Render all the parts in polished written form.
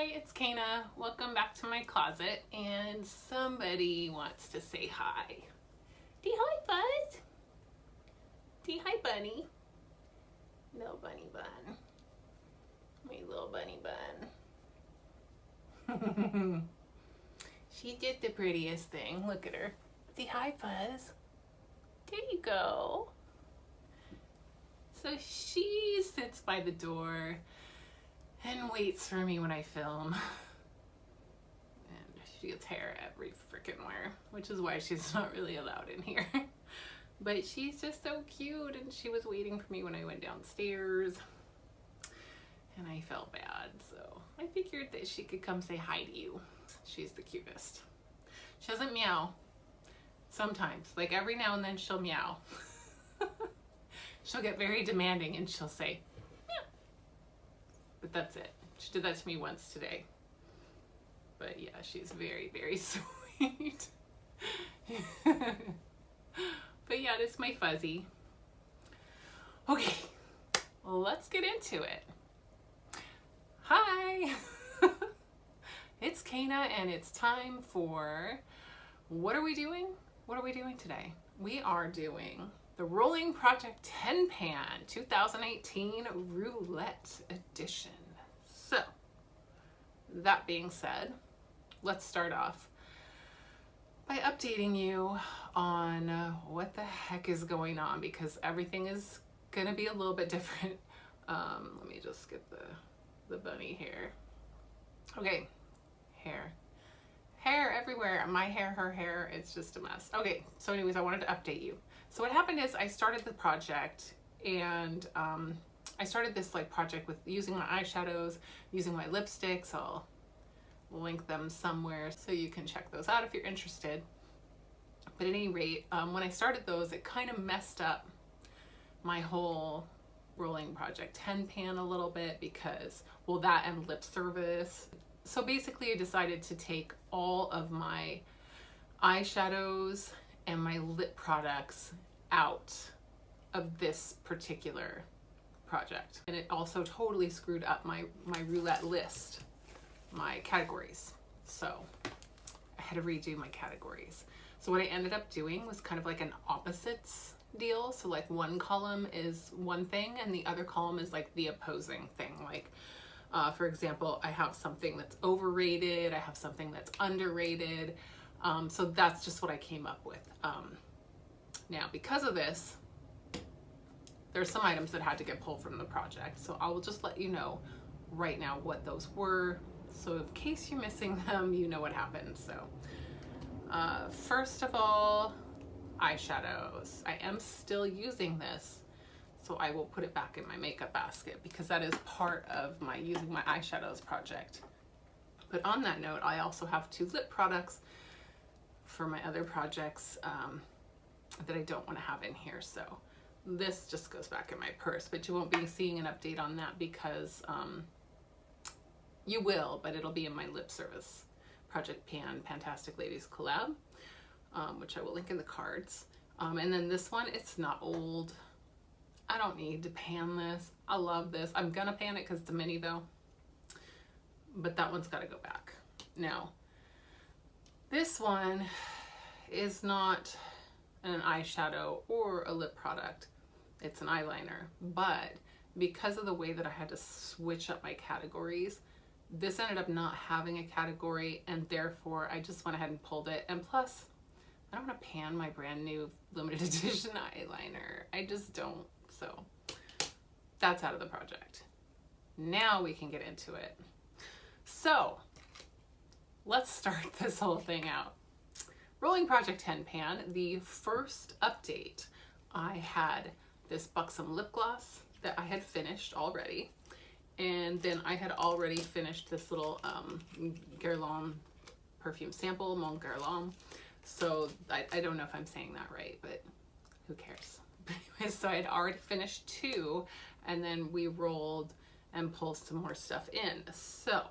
Hi, it's Caena. Welcome back to my closet, and somebody wants to say hi. Say hi, Buzz. Say hi, Bunny. Little bunny bun. My little bunny bun. She's just the prettiest thing. Look at her. Say hi, Buzz. There you go. So she sits by the door and waits for me when I film. And she gets hair every freaking where, which is why she's not really allowed in here. But she's just so cute, and she was waiting for me when I went downstairs, and I felt bad, so I figured that she could come say hi to you. She's the cutest. She doesn't meow. Sometimes, like every now and then she'll meow. She'll get very demanding and she'll say, meow. But that's it. She did that to me once today. But yeah, she's very, very sweet. But yeah, this is my Fuzzy. Okay, well, let's get into it. Hi, it's Caena, and it's time for, what are we doing? What are we doing today? We are doing the Rolling Project 10 Pan 2018 Roulette Edition. So, that being said, let's start off by updating you on what the heck is going on, because everything is gonna be a little bit different. Let me just get the bunny hair. Okay, hair everywhere. My hair, her hair, it's just a mess. Okay, so anyways, I wanted to update you. So what happened is I started the project, and I started this project with using my eyeshadows, using my lipsticks. I'll link them somewhere so you can check those out if you're interested. But at any rate, when I started those, it kind of messed up my whole Rolling Project 10 pan a little bit, because, well, that and lip service. So basically I decided to take all of my eyeshadows and my lip products out of this particular project. And it also totally screwed up my roulette list, my categories. So I had to redo my categories. So what I ended up doing was kind of like an opposites deal. So like one column is one thing and the other column is like the opposing thing. Like for example, I have something that's overrated, I have something that's underrated. So that's just what I came up with. Now, because of this, there's some items that had to get pulled from the project. So I will just let you know right now what those were. So in case you're missing them, you know what happened. So first of all, eyeshadows. I am still using this, so I will put it back in my makeup basket, because that is part of my using my eyeshadows project. But on that note, I also have 2 lip products for my other projects that I don't want to have in here. So this just goes back in my purse, but you won't be seeing an update on that, because you will, but it'll be in my lip service Project Pan Fantastic Ladies collab, which I will link in the cards. And then this one, it's not old. I don't need to pan this. I love this. I'm gonna pan it because it's a mini though, but that one's got to go back. Now, this one is not an eyeshadow or a lip product. It's an eyeliner, but because of the way that I had to switch up my categories, this ended up not having a category, and therefore I just went ahead and pulled it. And plus, I don't want to pan my brand new limited edition eyeliner. I just don't. So that's out of the project. Now we can get into it. So let's start this whole thing out. Rolling Project 10 Pan, the first update, I had this Buxom lip gloss that I had finished already. And then I had already finished this little Guerlain perfume sample, Mon Guerlain. So I don't know if I'm saying that right, but who cares? But anyways, so I had already finished 2, and then we rolled and pulled some more stuff in. So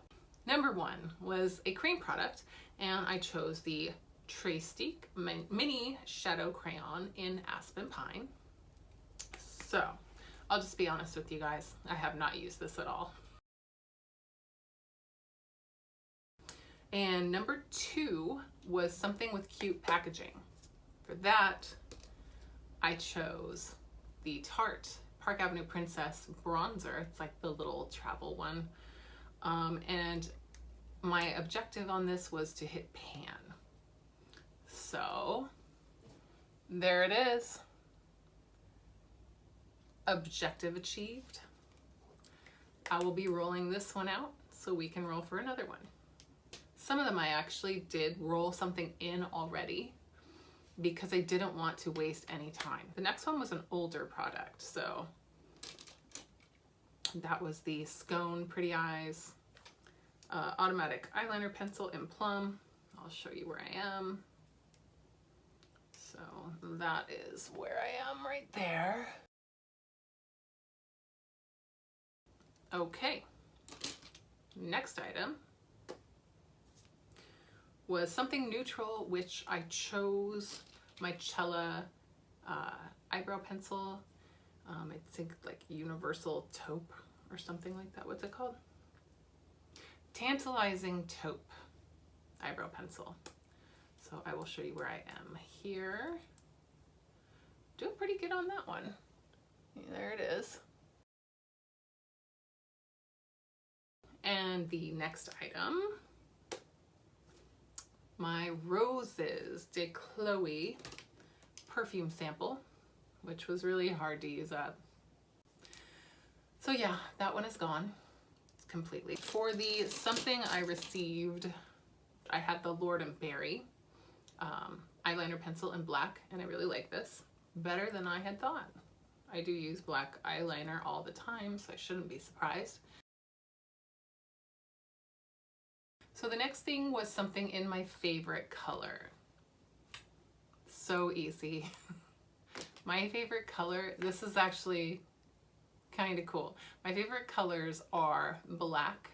number 1 was a cream product, and I chose the Trestique Mini Shadow Crayon in Aspen Pine. So I'll just be honest with you guys, I have not used this at all. And number 2 was something with cute packaging. For that, I chose the Tarte Park Avenue Princess Bronzer. It's like the little travel one. And my objective on this was to hit pan. So there it is. Objective achieved. I will be rolling this one out so we can roll for another one. Some of them I actually did roll something in already because I didn't want to waste any time. The next one was an older product, so that was the Scone Pretty Eyes automatic eyeliner pencil in Plum. I'll show you where I am. So that is where I am right there. Okay, next item was something neutral, which I chose my Cella eyebrow pencil. I think like Universal Taupe or something like that. What's it called? Tantalizing Taupe eyebrow pencil. So I will show you where I am here. Doing pretty good on that one. Yeah, there it is. And the next item, my Roses de Chloe perfume sample, which was really hard to use up. So yeah, that one is gone completely. For the something I received, I had the Lord & Berry eyeliner pencil in black, and I really like this. Better than I had thought. I do use black eyeliner all the time, so I shouldn't be surprised. So the next thing was something in my favorite color. So easy. My favorite color, this is actually kind of cool. My favorite colors are black,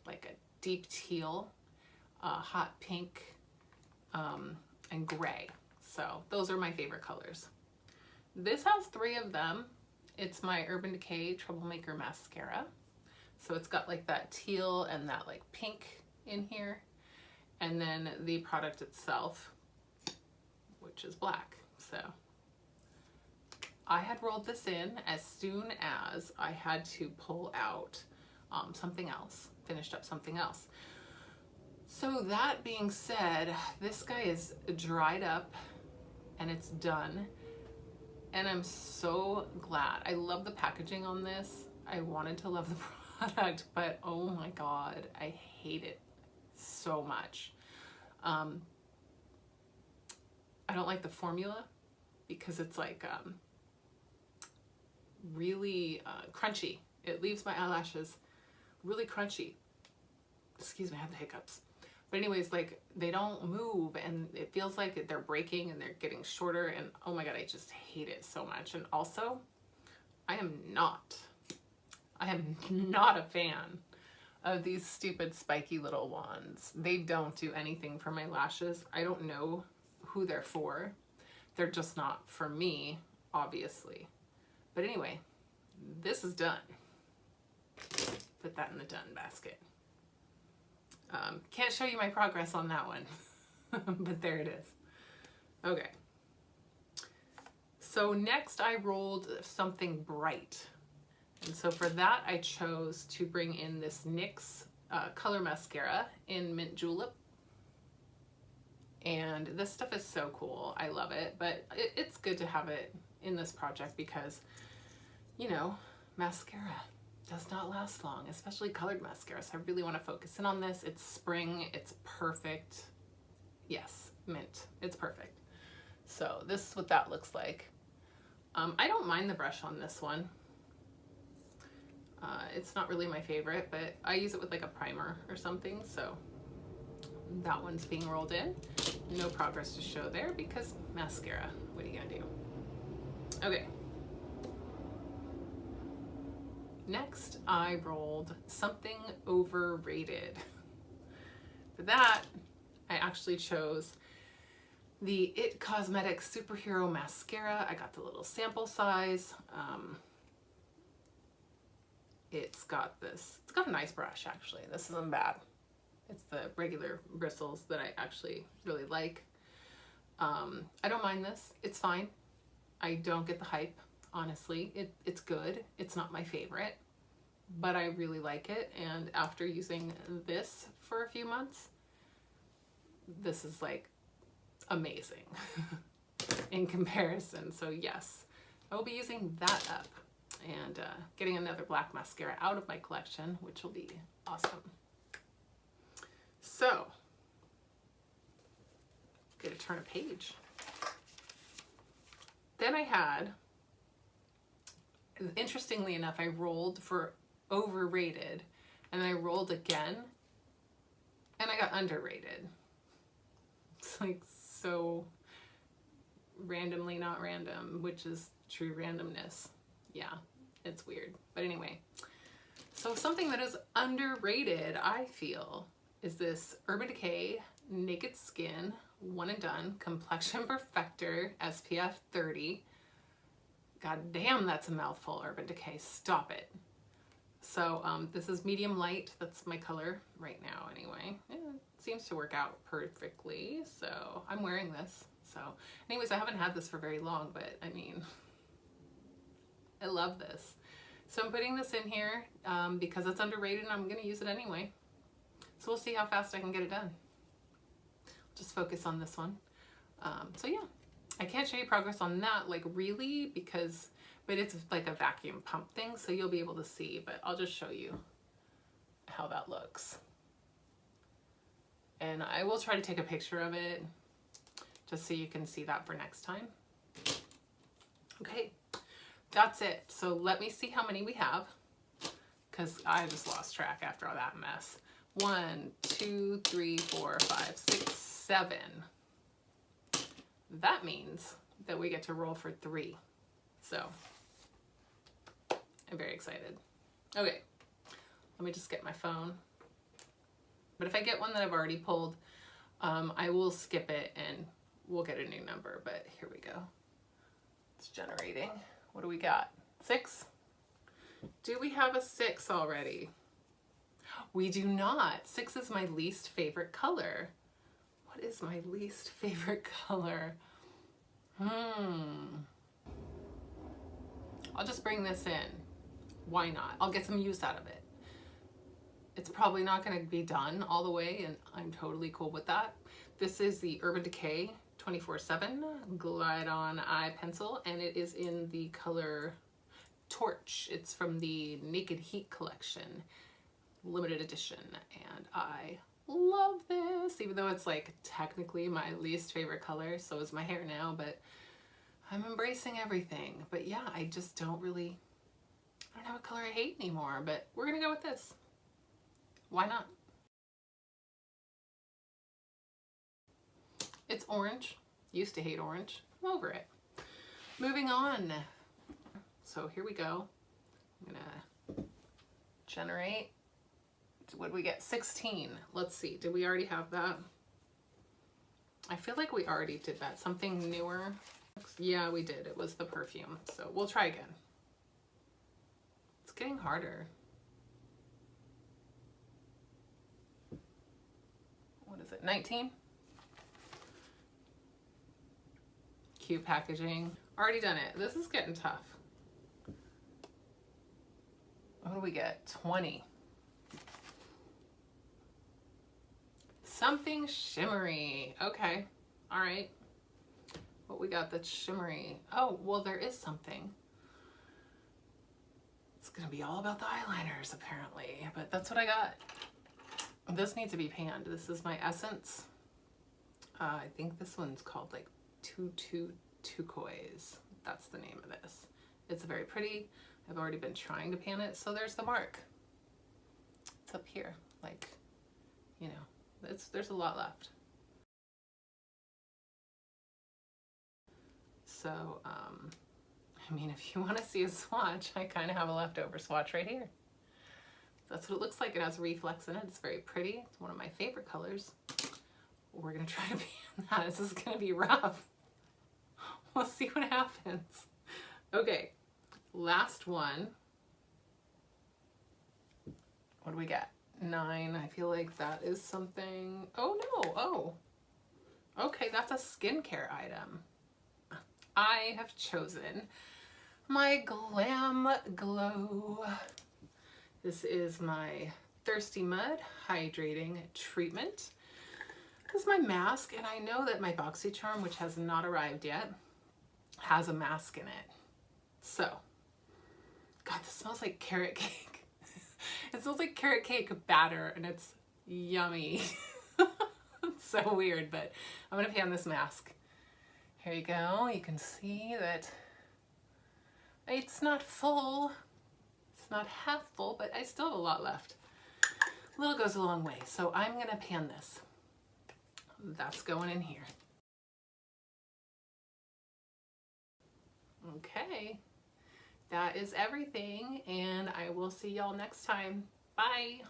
like a deep teal, hot pink, and gray. So those are my favorite colors. This has 3 of them. It's my Urban Decay Troublemaker Mascara. So it's got like that teal and that like pink in here, and then the product itself, which is black. So I had rolled this in as soon as I had to pull out something else, finished up something else. So that being said, this guy is dried up and it's done, and I'm so glad. I love the packaging on this. I wanted to love the product, but oh my god, I hate it so much. I don't like the formula because it's like really crunchy. It leaves my eyelashes really crunchy. Excuse me, I have the hiccups. But anyways, like they don't move and it feels like they're breaking and they're getting shorter, and oh my god, I just hate it so much. And also, I am not a fan of these stupid spiky little wands. They don't do anything for my lashes. I don't know who they're for. They're just not for me, obviously. But anyway, this is done. Put that in the done basket. Can't show you my progress on that one, but there it is. Okay. So next I rolled something bright. And so for that, I chose to bring in this NYX color mascara in Mint Julep. And this stuff is so cool. I love it, but it's good to have it in this project because, you know, mascara does not last long, especially colored mascara. So I really want to focus in on this. It's spring. It's perfect. Yes, mint. It's perfect. So this is what that looks like. I don't mind the brush on this one. It's not really my favorite, but I use it with like a primer or something. So that one's being rolled in. No progress to show there because mascara. What are you gonna do? Okay. Next, I rolled something overrated. For that, I actually chose the IT Cosmetics Superhero Mascara. I got the little sample size. It's got a nice brush actually. This isn't bad. It's the regular bristles that I actually really like. I don't mind this. It's fine. I don't get the hype, honestly. It's good. It's not my favorite, but I really like it. And after using this for a few months, this is like amazing in comparison. So yes, I will be using that up and getting another black mascara out of my collection, which will be awesome. So, get to turn a page. Then I had, interestingly enough, I rolled for overrated, and then I rolled again, and I got underrated. It's like so randomly not random, which is true randomness. Yeah, it's weird. But anyway, so something that is underrated, I feel, is this Urban Decay Naked Skin One and Done Complexion Perfector SPF 30. God damn, that's a mouthful, Urban Decay. Stop it. So this is medium light. That's my color right now anyway. It seems to work out perfectly. So I'm wearing this. So anyways, I haven't had this for very long, but I mean, I love this. So I'm putting this in here because it's underrated and I'm gonna use it anyway. So we'll see how fast I can get it done. Just focus on this one. So yeah, I can't show you progress on that like really because, but it's like a vacuum pump thing, so you'll be able to see, but I'll just show you how that looks. And I will try to take a picture of it just so you can see that for next time. Okay, that's it. So let me see how many we have because I just lost track after all that mess. 1, 2, 3, 4, 5, 6, 7. That means that we get to roll for 3. So I'm very excited. Okay, let me just get my phone. But if I get one that I've already pulled, I will skip it and we'll get a new number. But here we go. It's generating. What do we got? 6? Do we have a 6 already? We do not. 6 is my least favorite color. What is my least favorite color? I'll just bring this in. Why not? I'll get some use out of it. It's probably not going to be done all the way, and I'm totally cool with that. This is the Urban Decay 24/7 Glide On Eye Pencil, and it is in the color Torch. It's from the Naked Heat collection, limited edition, and I love this, even though it's like technically my least favorite color. So is my hair now, but I'm embracing everything. But yeah, I just don't have a color I hate anymore, but we're gonna go with this. Why not? It's orange. Used to hate orange. I'm over it. Moving on. So here we go. I'm gonna generate. What did we get? 16. Let's see. Did we already have that? I feel like we already did that. Something newer. Yeah, we did. It was the perfume. So we'll try again. It's getting harder. What is it? 19? Cute packaging. Already done it. This is getting tough. What do we get? 20. Something shimmery. Okay. All right. What we got that's shimmery? Oh, well, there is something. It's going to be all about the eyeliners, apparently. But that's what I got. This needs to be panned. This is my Essence. I think this one's called like Turquoise. That's the name of this. It's very pretty. I've already been trying to pan it. So there's the mark. It's up here. Like, you know, there's a lot left. So, I mean, if you want to see a swatch, I kind of have a leftover swatch right here. That's what it looks like. It has reflex in it. It's very pretty. It's one of my favorite colors. We're going to try to pan that. This is going to be rough. We'll see what happens. Okay, last one. What do we got? 9. I feel like that is something. Oh no, oh. Okay, that's a skincare item. I have chosen my Glam Glow. This is my Thirsty Mud Hydrating Treatment. This is my mask, and I know that my BoxyCharm, which has not arrived yet, has a mask in it. So, God, this smells like carrot cake. It smells like carrot cake batter, and it's yummy. It's so weird, but I'm gonna pan this mask. Here you go. You can see that it's not full. It's not half full, but I still have a lot left. A little goes a long way. So I'm gonna pan this. That's going in here. Okay. That is everything, and I will see y'all next time. Bye.